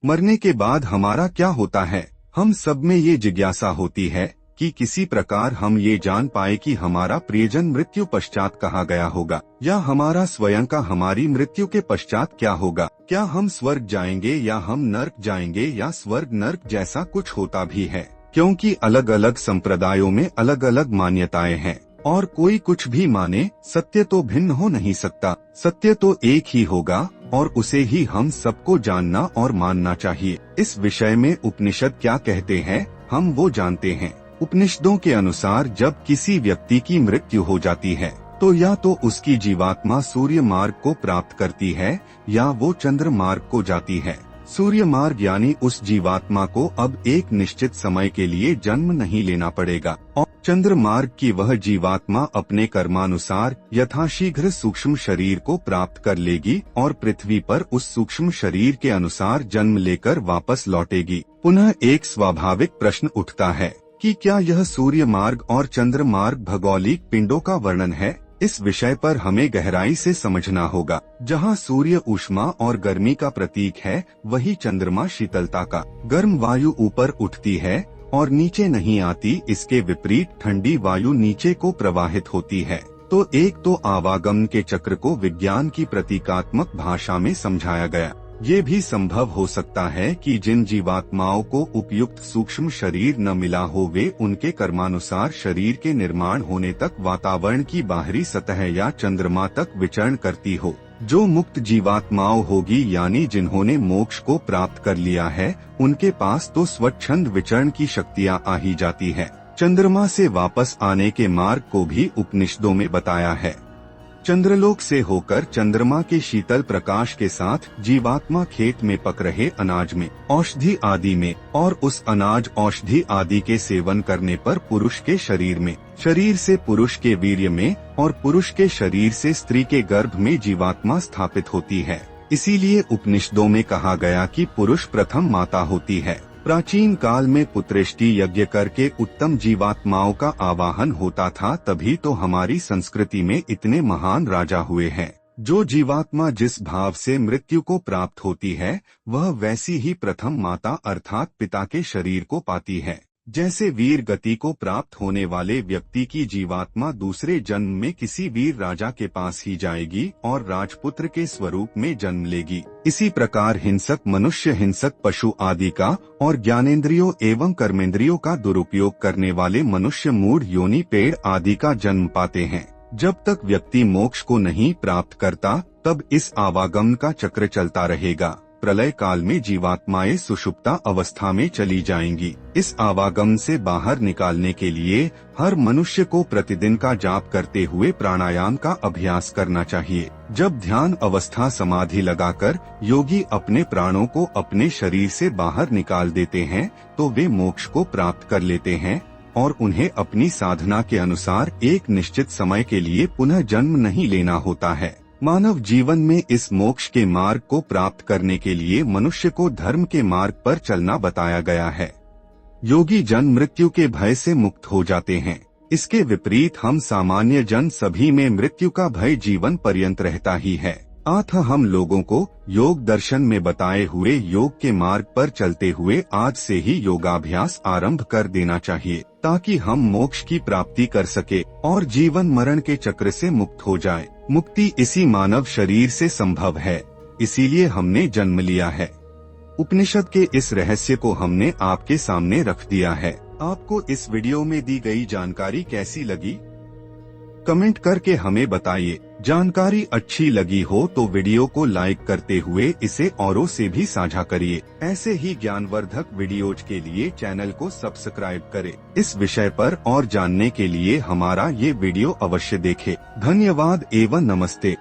मरने के बाद हमारा क्या होता है? हम सब में ये जिज्ञासा होती है कि किसी प्रकार हम ये जान पाए कि हमारा प्रियजन मृत्यु पश्चात कहाँ गया होगा, या हमारा स्वयं का हमारी मृत्यु के पश्चात क्या होगा। क्या हम स्वर्ग जाएंगे या हम नर्क जाएंगे, या स्वर्ग नर्क जैसा कुछ होता भी है? क्योंकि अलग अलग संप्रदायों में अलग अलग मान्यताएं हैं, और कोई कुछ भी माने, सत्य तो भिन्न हो नहीं सकता। सत्य तो एक ही होगा और उसे ही हम सबको जानना और मानना चाहिए। इस विषय में उपनिषद क्या कहते हैं, हम वो जानते हैं। उपनिषदों के अनुसार जब किसी व्यक्ति की मृत्यु हो जाती है तो या तो उसकी जीवात्मा सूर्य मार्ग को प्राप्त करती है या वो चंद्र मार्ग को जाती है। सूर्य मार्ग यानी उस जीवात्मा को अब एक निश्चित समय के लिए जन्म नहीं लेना पड़ेगा, और चंद्र मार्ग की वह जीवात्मा अपने कर्मानुसार यथाशीघ्र सूक्ष्म शरीर को प्राप्त कर लेगी और पृथ्वी पर उस सूक्ष्म शरीर के अनुसार जन्म लेकर वापस लौटेगी। पुनः एक स्वाभाविक प्रश्न उठता है कि क्या यह सूर्य मार्ग और चंद्र मार्ग भौगोलिक पिंडों का वर्णन है? इस विषय पर हमें गहराई से समझना होगा। जहाँ सूर्य ऊष्मा और गर्मी का प्रतीक है, वही चंद्रमा शीतलता का। गर्म वायु ऊपर उठती है और नीचे नहीं आती, इसके विपरीत ठंडी वायु नीचे को प्रवाहित होती है। तो एक तो आवागमन के चक्र को विज्ञान की प्रतीकात्मक भाषा में समझाया गया। ये भी संभव हो सकता है कि जिन जीवात्माओं को उपयुक्त सूक्ष्म शरीर न मिला हो, वे उनके कर्मानुसार शरीर के निर्माण होने तक वातावरण की बाहरी सतह या चंद्रमा तक विचरण करती हो। जो मुक्त जीवात्माओं होगी, यानी जिन्होंने मोक्ष को प्राप्त कर लिया है, उनके पास तो स्वच्छंद विचरण की शक्तियाँ आ ही जाती है। चंद्रमा से वापस आने के मार्ग को भी उपनिषदों में बताया है। चंद्रलोक से होकर चंद्रमा के शीतल प्रकाश के साथ जीवात्मा खेत में पक रहे अनाज में, औषधि आदि में, और उस अनाज औषधि आदि के सेवन करने पर पुरुष के शरीर में, शरीर से पुरुष के वीर्य में, और पुरुष के शरीर से स्त्री के गर्भ में जीवात्मा स्थापित होती है। इसीलिए उपनिषदों में कहा गया कि पुरुष प्रथम माता होती है। प्राचीन काल में पुत्रेष्टि यज्ञ करके उत्तम जीवात्माओं का आवाहन होता था, तभी तो हमारी संस्कृति में इतने महान राजा हुए हैं। जो जीवात्मा जिस भाव से मृत्यु को प्राप्त होती है, वह वैसी ही प्रथम माता अर्थात पिता के शरीर को पाती है। जैसे वीर गति को प्राप्त होने वाले व्यक्ति की जीवात्मा दूसरे जन्म में किसी वीर राजा के पास ही जाएगी और राजपुत्र के स्वरूप में जन्म लेगी। इसी प्रकार हिंसक मनुष्य हिंसक पशु आदि का और ज्ञानेंद्रियों एवं कर्मेंद्रियों का दुरुपयोग करने वाले मनुष्य मूढ़ योनि पेड़ आदि का जन्म पाते हैं। जब तक व्यक्ति मोक्ष को नहीं प्राप्त करता, तब इस आवागमन का चक्र चलता रहेगा। प्रलय काल में जीवात्माएं सुषुप्ता अवस्था में चली जाएंगी। इस आवागमन से बाहर निकालने के लिए हर मनुष्य को प्रतिदिन का जाप करते हुए प्राणायाम का अभ्यास करना चाहिए। जब ध्यान अवस्था समाधि लगाकर योगी अपने प्राणों को अपने शरीर से बाहर निकाल देते हैं, तो वे मोक्ष को प्राप्त कर लेते हैं और उन्हें अपनी साधना के अनुसार एक निश्चित समय के लिए पुनः जन्म नहीं लेना होता है। मानव जीवन में इस मोक्ष के मार्ग को प्राप्त करने के लिए मनुष्य को धर्म के मार्ग पर चलना बताया गया है। योगी जन मृत्यु के भय से मुक्त हो जाते हैं। इसके विपरीत हम सामान्य जन सभी में मृत्यु का भय जीवन पर्यंत रहता ही है। अतः हम लोगों को योग दर्शन में बताए हुए योग के मार्ग पर चलते हुए आज से ही योगाभ्यास आरंभ कर देना चाहिए, ताकि हम मोक्ष की प्राप्ति कर सके और जीवन मरण के चक्र से मुक्त हो जाए। मुक्ति इसी मानव शरीर से संभव है, इसीलिए हमने जन्म लिया है। उपनिषद के इस रहस्य को हमने आपके सामने रख दिया है। आपको इस वीडियो में दी गई जानकारी कैसी लगी? कमेंट करके हमें बताइए। जानकारी अच्छी लगी हो तो वीडियो को लाइक करते हुए इसे औरों से भी साझा करिए। ऐसे ही ज्ञानवर्धक वीडियोज के लिए चैनल को सब्सक्राइब करें। इस विषय पर और जानने के लिए हमारा ये वीडियो अवश्य देखें। धन्यवाद एवं नमस्ते।